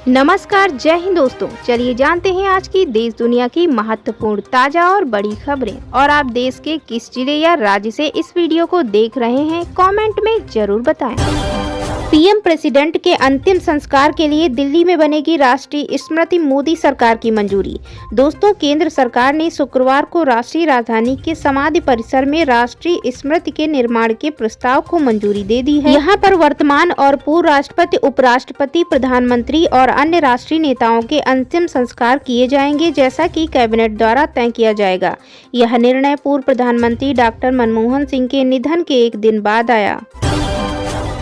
नमस्कार, जय हिंद दोस्तों। चलिए जानते हैं आज की देश दुनिया की महत्वपूर्ण ताजा और बड़ी खबरें। और आप देश के किस जिले या राज्य से इस वीडियो को देख रहे हैं, कमेंट में जरूर बताएं। पीएम प्रेसिडेंट के अंतिम संस्कार के लिए दिल्ली में बनेगी राष्ट्रीय स्मृति, मोदी सरकार की मंजूरी। दोस्तों, केंद्र सरकार ने शुक्रवार को राष्ट्रीय राजधानी के समाधि परिसर में राष्ट्रीय स्मृति के निर्माण के प्रस्ताव को मंजूरी दे दी है। यहाँ पर वर्तमान और पूर्व राष्ट्रपति, उपराष्ट्रपति, प्रधानमंत्री और अन्य राष्ट्रीय नेताओं के अंतिम संस्कार किए जाएंगे, जैसा कि कैबिनेट द्वारा तय किया जाएगा। यह निर्णय पूर्व प्रधानमंत्री डॉक्टर मनमोहन सिंह के निधन के एक दिन बाद आया।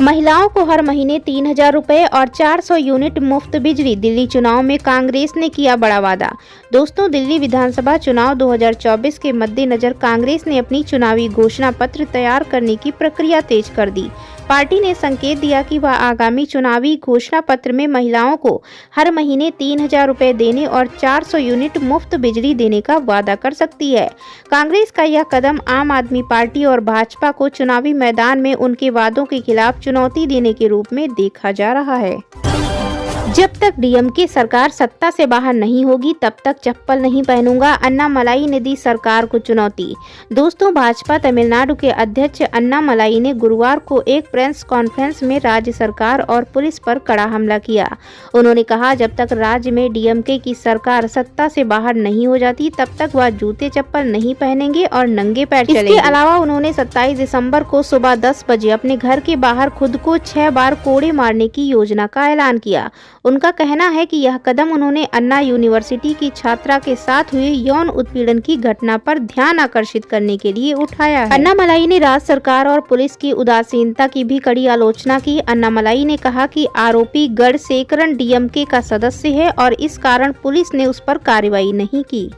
महिलाओं को हर महीने 3000 रुपए और 400 यूनिट मुफ्त बिजली। दिल्ली चुनाव में कांग्रेस ने किया बड़ा वादा। दोस्तों, दिल्ली विधानसभा चुनाव 2024 के मद्देनजर कांग्रेस ने अपनी चुनावी घोषणा पत्र तैयार करने की प्रक्रिया तेज कर दी। पार्टी ने संकेत दिया कि वह आगामी चुनावी घोषणा पत्र में महिलाओं को हर महीने 3000 रुपए देने और 400 यूनिट मुफ्त बिजली देने का वादा कर सकती है। कांग्रेस का यह कदम आम आदमी पार्टी और भाजपा को चुनावी मैदान में उनके वादों के खिलाफ चुनौती देने के रूप में देखा जा रहा है। जब तक डीएमके सरकार सत्ता से बाहर नहीं होगी, तब तक चप्पल नहीं पहनूंगा, अन्नामलाई ने दी सरकार को चुनौती। दोस्तों, भाजपा तमिलनाडु के अध्यक्ष अन्नामलाई ने गुरुवार को एक प्रेस कॉन्फ्रेंस में राज्य सरकार और पुलिस पर कड़ा हमला किया। उन्होंने कहा, जब तक राज्य में डीएमके की सरकार सत्ता से बाहर नहीं हो जाती, तब तक वह जूते चप्पल नहीं पहनेंगे और नंगे पैर चलेंगे। इसके अलावा उन्होंने 27 दिसंबर को सुबह 10 बजे अपने घर के बाहर खुद को 6 बार कोड़े मारने की योजना का ऐलान किया। उनका कहना है कि यह कदम उन्होंने अन्ना यूनिवर्सिटी की छात्रा के साथ हुए यौन उत्पीड़न की घटना पर ध्यान आकर्षित करने के लिए उठाया है। अन्नामलाई ने राज्य सरकार और पुलिस की उदासीनता की भी कड़ी आलोचना की। अन्नामलाई ने कहा कि आरोपी गढ़सेकरन डीएमके का सदस्य है और इस कारण पुलिस ने उस पर कार्रवाई नहीं की।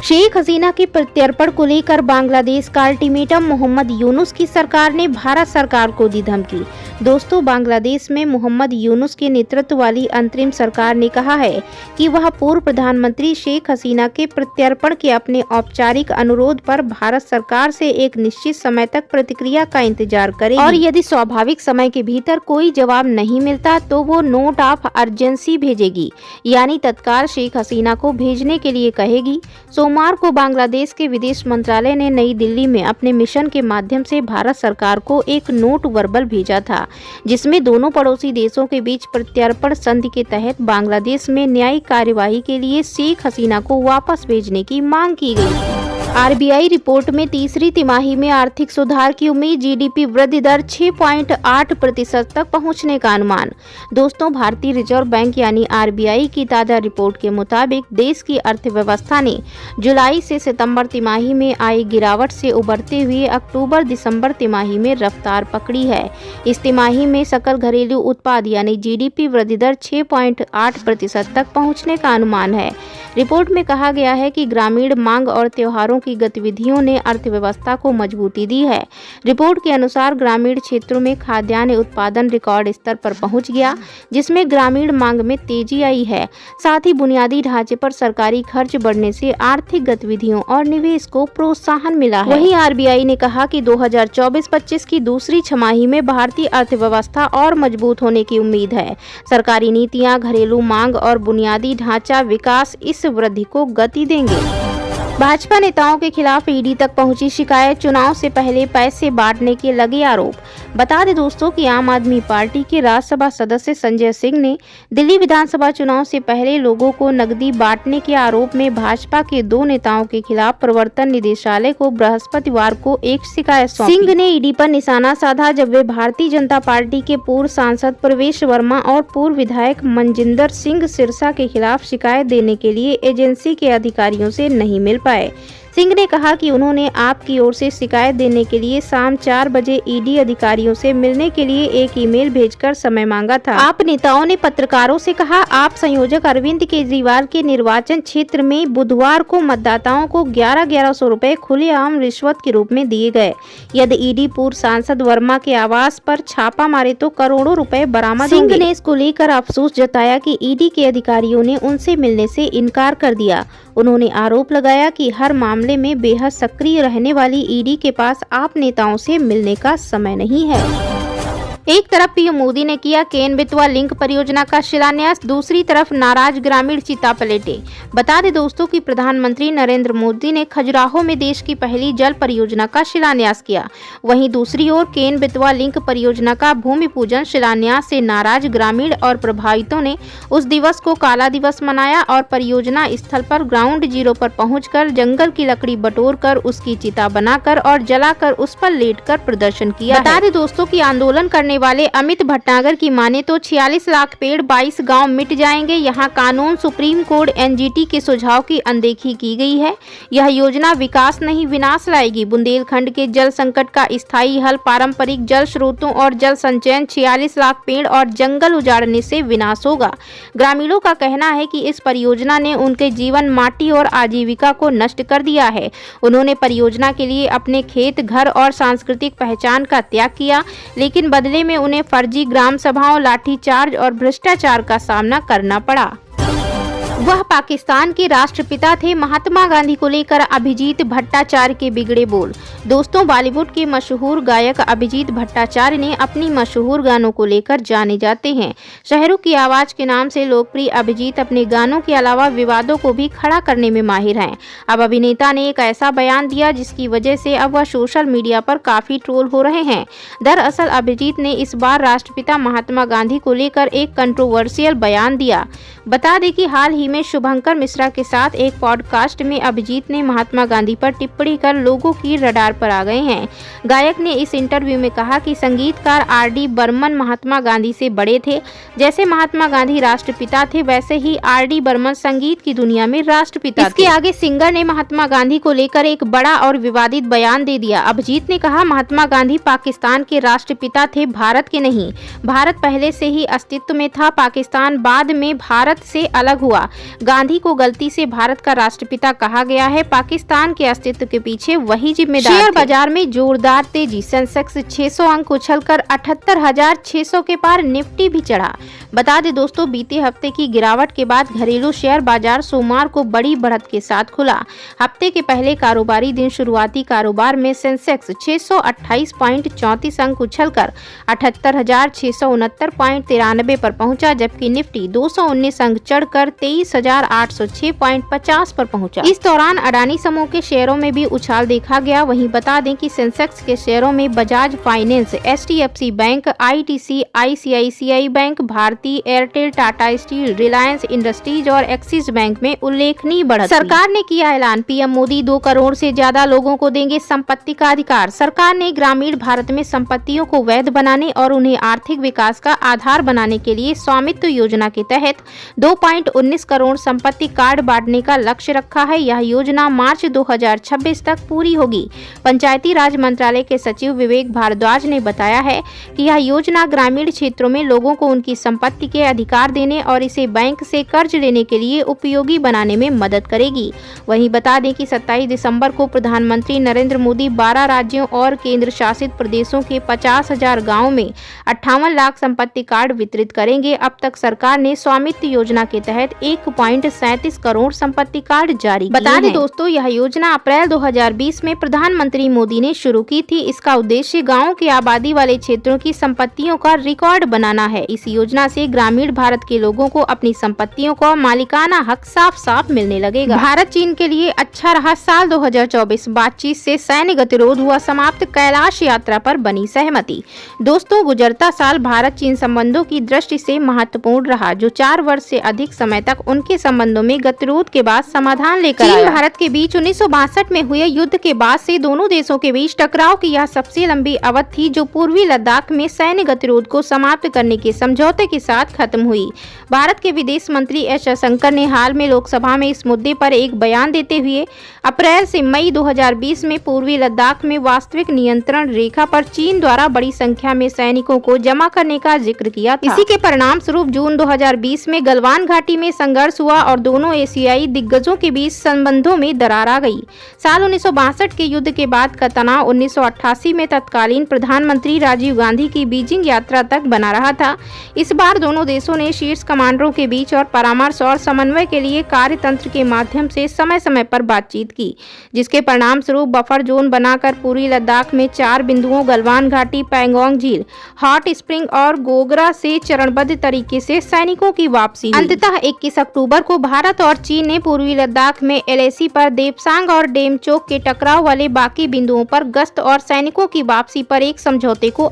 शेख हसीना के प्रत्यर्पण को लेकर बांग्लादेश का अल्टीमेटम, मोहम्मद यूनुस की सरकार ने भारत सरकार को दी धमकी। दोस्तों, बांग्लादेश में मोहम्मद यूनुस के नेतृत्व वाली अंतरिम सरकार ने कहा है कि वह पूर्व प्रधानमंत्री शेख हसीना के प्रत्यर्पण के अपने औपचारिक अनुरोध पर भारत सरकार से एक निश्चित समय तक प्रतिक्रिया का इंतजार करेगी और यदि स्वाभाविक समय के भीतर कोई जवाब नहीं मिलता तो वो नोट ऑफ अर्जेंसी भेजेगी, यानी तत्काल शेख हसीना को भेजने के लिए कहेगी। सोमवार को बांग्लादेश के विदेश मंत्रालय ने नई दिल्ली में अपने मिशन के माध्यम से भारत सरकार को एक नोट वर्बल भेजा था, जिसमें दोनों पड़ोसी देशों के बीच प्रत्यर्पण संधि के तहत बांग्लादेश में न्यायिक कार्यवाही के लिए शेख हसीना को वापस भेजने की मांग की गई। आरबीआई रिपोर्ट में तीसरी तिमाही में आर्थिक सुधार की उम्मीद, जीडीपी वृद्धि दर 6.8% तक पहुंचने का अनुमान। दोस्तों, भारतीय रिजर्व बैंक यानी आरबीआई की ताजा रिपोर्ट के मुताबिक देश की अर्थव्यवस्था ने जुलाई से सितंबर तिमाही में आई गिरावट से उबरते हुए अक्टूबर दिसंबर तिमाही में रफ्तार पकड़ी है। इस तिमाही में सकल घरेलू उत्पाद यानी जीडीपी वृद्धि दर 6.8% तक पहुंचने का अनुमान है। रिपोर्ट में कहा गया है कि ग्रामीण मांग और त्योहारों की गतिविधियों ने अर्थव्यवस्था को मजबूती दी है। रिपोर्ट के अनुसार ग्रामीण क्षेत्रों में खाद्यान्न उत्पादन रिकॉर्ड स्तर पर पहुंच गया, जिसमें ग्रामीण मांग में तेजी आई है। साथ ही बुनियादी ढांचे पर सरकारी खर्च बढ़ने से आर्थिक गतिविधियों और निवेश को प्रोत्साहन मिला है। वहीं आरबीआई ने कहा कि 2024-25 की दूसरी छमाही में भारतीय अर्थव्यवस्था और मजबूत होने की उम्मीद है। सरकारी नीतियां, घरेलू मांग और बुनियादी ढांचा विकास इस वृद्धि को गति देंगे। भाजपा नेताओं के खिलाफ ईडी तक पहुंची शिकायत, चुनाव से पहले पैसे बांटने के लगे आरोप। बता दें दोस्तों कि आम आदमी पार्टी के राज्यसभा सदस्य संजय सिंह ने दिल्ली विधानसभा चुनाव से पहले लोगों को नकदी बांटने के आरोप में भाजपा के 2 नेताओं के खिलाफ प्रवर्तन निदेशालय को बृहस्पतिवार को एक शिकायत सौंपी। सिंह ने ईडी पर निशाना साधा जब वे भारतीय जनता पार्टी के पूर्व सांसद प्रवेश वर्मा और पूर्व विधायक मनजिंदर सिंह सिरसा के खिलाफ शिकायत देने के लिए एजेंसी के अधिकारियों से नहीं मिल पाए। सिंह ने कहा कि उन्होंने आपकी ओर से शिकायत देने के लिए शाम 4 बजे ईडी अधिकारियों से मिलने के लिए एक ईमेल भेजकर समय मांगा था। आप नेताओं ने पत्रकारों से कहा, आप संयोजक अरविंद केजरीवाल के निर्वाचन क्षेत्र में बुधवार को मतदाताओं को 1100 रुपए खुलेआम रिश्वत के रूप में दिए गए। यदि ईडी पूर्व सांसद वर्मा के आवास पर छापा मारे तो करोड़ों रुपए बरामद होंगे। सिंह ने इसको लेकर अफसोस जताया कि ईडी के अधिकारियों ने उनसे मिलने से इनकार कर दिया। उन्होंने आरोप लगाया कि हर मामले में बेहद सक्रिय रहने वाली ईडी के पास आप नेताओं से मिलने का समय नहीं है। एक तरफ पीएम मोदी ने किया केन बेतवा लिंक परियोजना का शिलान्यास, दूसरी तरफ नाराज ग्रामीण चिता पलटे। बता दें दोस्तों कि प्रधानमंत्री नरेंद्र मोदी ने खजुराहो में देश की पहली जल परियोजना का शिलान्यास किया। वहीं दूसरी ओर केन बेतवा लिंक परियोजना का भूमि पूजन शिलान्यास से नाराज ग्रामीण और प्रभावितों ने उस दिवस को काला दिवस मनाया और परियोजना स्थल पर ग्राउंड जीरो पर पहुंचकर जंगल की लकड़ी बटोर कर उसकी चिता बनाकर और जलाकर उस पर लेटकर प्रदर्शन किया। बता दें दोस्तों कि आंदोलन करने वाले अमित भटनागर की माने तो 46 लाख पेड़ 22 गांव मिट जाएंगे। यहां कानून सुप्रीम कोर्ट एनजीटी के सुझाव की अनदेखी की गई है। यह योजना विकास नहीं विनाश लाएगी। बुंदेलखंड के जल संकट का स्थायी हल पारंपरिक जल स्रोतों और जल संचयन, 46 लाख पेड़ और जंगल उजाड़ने से विनाश होगा। ग्रामीणों का कहना है कि इस परियोजना ने उनके जीवन, माटी और आजीविका को नष्ट कर दिया है। उन्होंने परियोजना के लिए अपने खेत, घर और सांस्कृतिक पहचान का त्याग किया, लेकिन बदले में उन्हें फर्जी ग्राम सभाओं, लाठीचार्ज और भ्रष्टाचार का सामना करना पड़ा। वह पाकिस्तान के राष्ट्रपिता थे। महात्मा गांधी को लेकर अभिजीत भट्टाचार्य के बिगड़े बोल। दोस्तों, बॉलीवुड के मशहूर गायक अभिजीत भट्टाचार्य ने अपनी मशहूर गानों को लेकर जाने जाते हैं। शहरों की आवाज के नाम से लोकप्रिय अभिजीत अपने गानों के अलावा विवादों को भी खड़ा करने में माहिर हैं। अब अभिनेता ने एक ऐसा बयान दिया जिसकी वजह से अब वह सोशल मीडिया पर काफी ट्रोल हो रहे हैं। दरअसल अभिजीत ने इस बार राष्ट्रपिता महात्मा गांधी को लेकर एक कंट्रोवर्शियल बयान दिया। बता दें कि हाल ही में शुभंकर मिश्रा के साथ एक पॉडकास्ट में अभिजीत ने महात्मा गांधी पर टिप्पणी कर लोगों की रडार पर आ गए हैं। गायक ने इस इंटरव्यू में कहा कि संगीतकार आर.डी. बर्मन महात्मा गांधी से बड़े थे। जैसे महात्मा गांधी राष्ट्रपिता थे, वैसे ही आर.डी. बर्मन संगीत की दुनिया में राष्ट्रपिता थे। इसके आगे सिंगर ने महात्मा गांधी को लेकर एक बड़ा और विवादित बयान दे दिया। अभिजीत ने कहा, महात्मा गांधी पाकिस्तान के राष्ट्रपिता थे, भारत के नहीं। भारत पहले से ही अस्तित्व में था, पाकिस्तान बाद में भारत से अलग हुआ। गांधी को गलती से भारत का राष्ट्रपिता कहा गया है। पाकिस्तान के अस्तित्व के पीछे वही जिम्मेदार थे। शेयर बाजार में जोरदार तेजी, सेंसेक्स 600 अंक उछलकर 78,600 के पार, निफ्टी भी चढ़ा। बता दें दोस्तों, बीते हफ्ते की गिरावट के बाद घरेलू शेयर बाजार सोमवार को बड़ी बढ़त के साथ खुला। हफ्ते के पहले कारोबारी दिन शुरुआती कारोबार में सेंसेक्स 628.34 अंक उछलकर 78,669.93 पर पहुंचा, जबकि निफ्टी 219 अंक चढ़कर 23,806.50 पर पहुंचा। इस दौरान अडानी समूह के शेयरों में भी उछाल देखा गया। वहीं बता दें कि सेंसेक्स के शेयरों में Bajaj Finance, HDFC Bank, ITC, ICICI Bank, Bharti Airtel, Tata Steel, Reliance Industries और एक्सिस बैंक में उल्लेखनीय बढ़त। सरकार ने किया ऐलान, पीएम मोदी 2 करोड़ से ज्यादा लोगों को देंगे संपत्ति का अधिकार। सरकार ने ग्रामीण भारत में संपत्तियों को वैध बनाने और उन्हें आर्थिक विकास का आधार बनाने के लिए स्वामित्व योजना के तहत 2.19 करोड़ संपत्ति कार्ड बांटने का लक्ष्य रखा है। यह योजना मार्च 2026 तक पूरी होगी। पंचायती राज मंत्रालय के सचिव विवेक भारद्वाज ने बताया है कि यह योजना ग्रामीण क्षेत्रों में लोगों को उनकी संपत्ति के अधिकार देने और इसे बैंक से कर्ज लेने के लिए उपयोगी बनाने में मदद करेगी। वहीं बता दें कि 27 दिसंबर को प्रधानमंत्री नरेंद्र मोदी 12 राज्यों और केंद्र शासित प्रदेशों के 50,000 गाँव में 58 लाख संपत्ति कार्ड वितरित करेंगे। अब तक सरकार ने स्वामित्व योजना के तहत 1.37 करोड़ संपत्ति कार्ड जारी किए। बता दें दोस्तों, यह योजना अप्रैल 2020 में प्रधानमंत्री मोदी ने शुरू की थी। इसका उद्देश्य गाँव के आबादी वाले क्षेत्रों की संपत्तियों का रिकॉर्ड बनाना है। इस योजना से ग्रामीण भारत के लोगों को अपनी संपत्तियों का मालिकाना हक साफ साफ मिलने लगेगा। भारत चीन के लिए अच्छा रहा साल 2024, बातचीत से सैन्य गतिरोध हुआ समाप्त, कैलाश यात्रा पर बनी सहमति। दोस्तों, गुजरता साल भारत चीन संबंधों की दृष्टि से महत्वपूर्ण रहा, जो 4 वर्ष से अधिक समय तक उनके संबंधों में गतिरोध के बाद समाधान लेकर आया। चीन भारत के बीच 1962 में हुए युद्ध के बाद से दोनों देशों के बीच टकराव की यह सबसे लंबी अवधि थी, जो पूर्वी लद्दाख में सैन्य गतिरोध को समाप्त करने के समझौते के साथ खत्म हुई। भारत के विदेश मंत्री एस जयशंकर ने हाल में लोकसभा में इस मुद्दे पर एक बयान देते हुए अप्रैल से मई 2020 में पूर्वी लद्दाख में वास्तविक नियंत्रण रेखा पर चीन द्वारा बड़ी संख्या में सैनिकों को जमा करने का जिक्र किया था। इसी के परिणाम स्वरूप जून 2020 में गलवान घाटी में संघर्ष संघर्ष हुआ और दोनों एशियाई दिग्गजों के बीच संबंधों में दरार आ गई। साल 1962 के युद्ध के बाद का तनाव 1988 में तत्कालीन प्रधानमंत्री राजीव गांधी की बीजिंग यात्रा तक बना रहा था। इस बार दोनों देशों ने शीर्ष कमांडरों के बीच और परामर्श और समन्वय के लिए कार्यतंत्र के माध्यम से समय समय पर बातचीत की, जिसके परिणाम स्वरूप बफर जोन बनाकर पूर्वी लद्दाख में 4 बिंदुओं गलवान घाटी, पैंगोंग झील, हॉट स्प्रिंग और गोगरा से चरणबद्ध तरीके से सैनिकों की वापसी हुई। अंततः 21 अक्टूबर को भारत और चीन ने पूर्वी लद्दाख में LAC पर देपसांग और डेमचोक के टकराव वाले बाकी बिंदुओं पर गश्त और सैनिकों की वापसी पर एक समझौते को